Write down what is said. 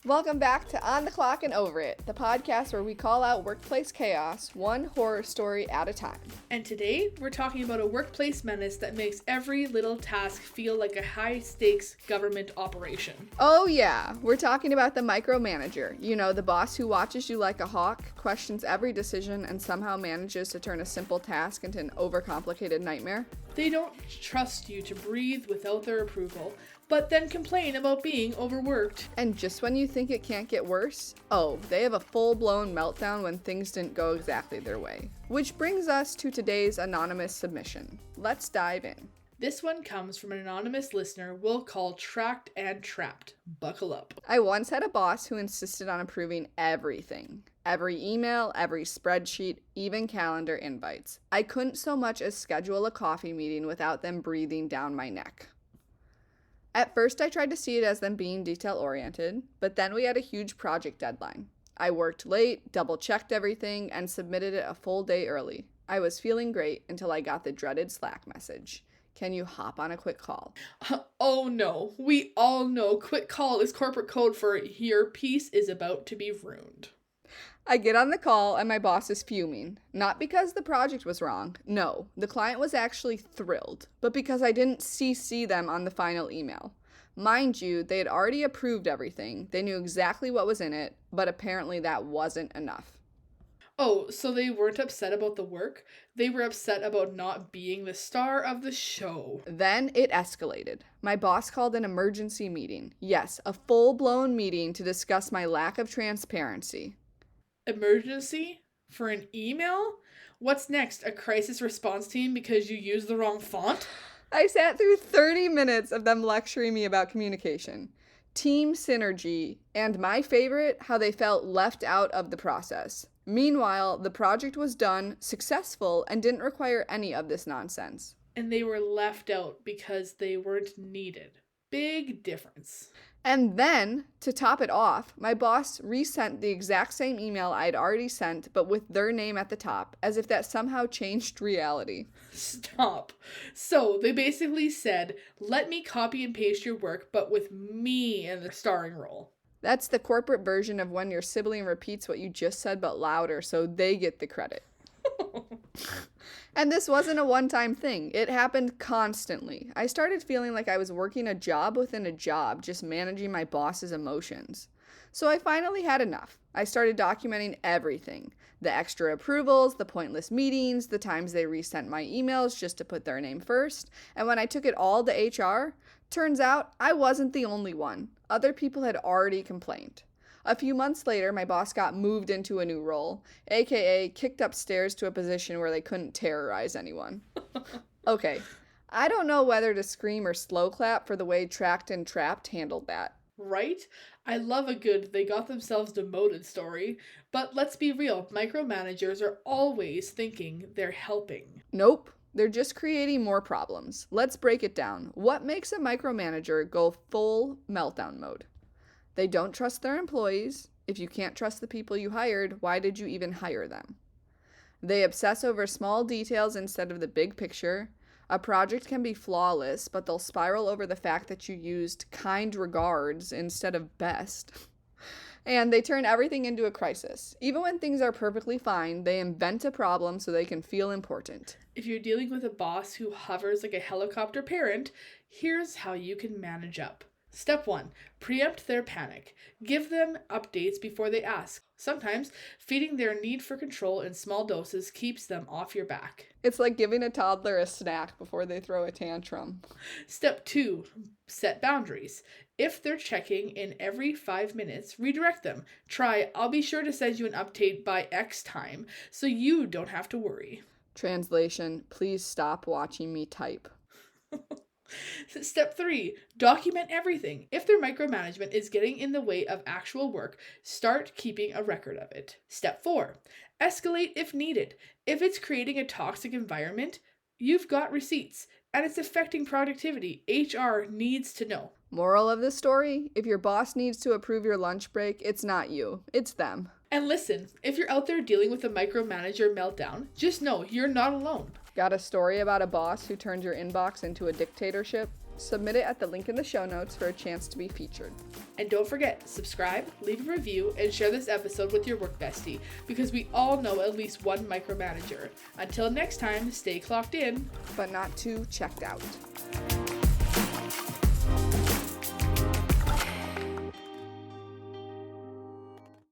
Welcome back to On the Clock and Over It, the podcast where we call out workplace chaos, one horror story at a time. And today, we're talking about a workplace menace that makes every little task feel like a high-stakes government operation. Oh yeah, we're talking about the micromanager. You know, the boss who watches you like a hawk, questions every decision, and somehow manages to turn a simple task into an overcomplicated nightmare. They don't trust you to breathe without their approval, but then complain about being overworked. And just when you think it can't get worse, they have a full-blown meltdown when things didn't go exactly their way. Which brings us to today's anonymous submission. Let's dive in. This one comes from an anonymous listener we'll call Tracked and Trapped. Buckle up. I once had a boss who insisted on approving everything. Every email, every spreadsheet, even calendar invites. I couldn't so much as schedule a coffee meeting without them breathing down my neck. At first, I tried to see it as them being detail-oriented, but then we had a huge project deadline. I worked late, double-checked everything, and submitted it a full day early. I was feeling great until I got the dreaded Slack message. Can you hop on a quick call? Oh no, we all know quick call is corporate code for your piece is about to be ruined. I get on the call and my boss is fuming. Not because the project was wrong. No, the client was actually thrilled, but because I didn't CC them on the final email. Mind you, they had already approved everything. They knew exactly what was in it, but apparently that wasn't enough. Oh, so they weren't upset about the work? They were upset about not being the star of the show. Then it escalated. My boss called an emergency meeting. Yes, a full-blown meeting to discuss my lack of transparency. Emergency? For an email? What's next? A crisis response team because you used the wrong font? I sat through 30 minutes of them lecturing me about communication, team synergy, and my favorite, how they felt left out of the process. Meanwhile, the project was done, successful, and didn't require any of this nonsense. And they were left out because they weren't needed. Big difference. And then, to top it off, my boss resent the exact same email I'd already sent, but with their name at the top, as if that somehow changed reality. Stop. So, they basically said, let me copy and paste your work, but with me in the starring role. That's the corporate version of when your sibling repeats what you just said but louder so they get the credit. And this wasn't a one-time thing. It happened constantly. I started feeling like I was working a job within a job, just managing my boss's emotions. So I finally had enough. I started documenting everything. The extra approvals, the pointless meetings, the times they resent my emails just to put their name first. And when I took it all to HR, turns out I wasn't the only one. Other people had already complained. A few months later, my boss got moved into a new role, aka kicked upstairs to a position where they couldn't terrorize anyone. Okay, I don't know whether to scream or slow clap for the way Tracked and Trapped handled that. Right? I love a good they got themselves demoted story, but let's be real, micromanagers are always thinking they're helping. Nope, they're just creating more problems. Let's break it down. What makes a micromanager go full meltdown mode? They don't trust their employees. If you can't trust the people you hired, why did you even hire them? They obsess over small details instead of the big picture. A project can be flawless, but they'll spiral over the fact that you used kind regards instead of best. And they turn everything into a crisis. Even when things are perfectly fine, they invent a problem so they can feel important. If you're dealing with a boss who hovers like a helicopter parent, here's how you can manage up. Step 1. Preempt their panic. Give them updates before they ask. Sometimes, feeding their need for control in small doses keeps them off your back. It's like giving a toddler a snack before they throw a tantrum. Step 2. Set boundaries. If they're checking in every 5 minutes, redirect them. Try, I'll be sure to send you an update by X time, so you don't have to worry. Translation, please stop watching me type. Step 3, document everything. If their micromanagement is getting in the way of actual work, start keeping a record of it. Step 4, escalate if needed. If it's creating a toxic environment, you've got receipts, and it's affecting productivity. HR needs to know. Moral of the story, if your boss needs to approve your lunch break, it's not you, it's them. And listen, if you're out there dealing with a micromanager meltdown, just know you're not alone. Got a story about a boss who turned your inbox into a dictatorship? Submit it at the link in the show notes for a chance to be featured. And don't forget, subscribe, leave a review, and share this episode with your work bestie, because we all know at least one micromanager. Until next time, stay clocked in, but not too checked out.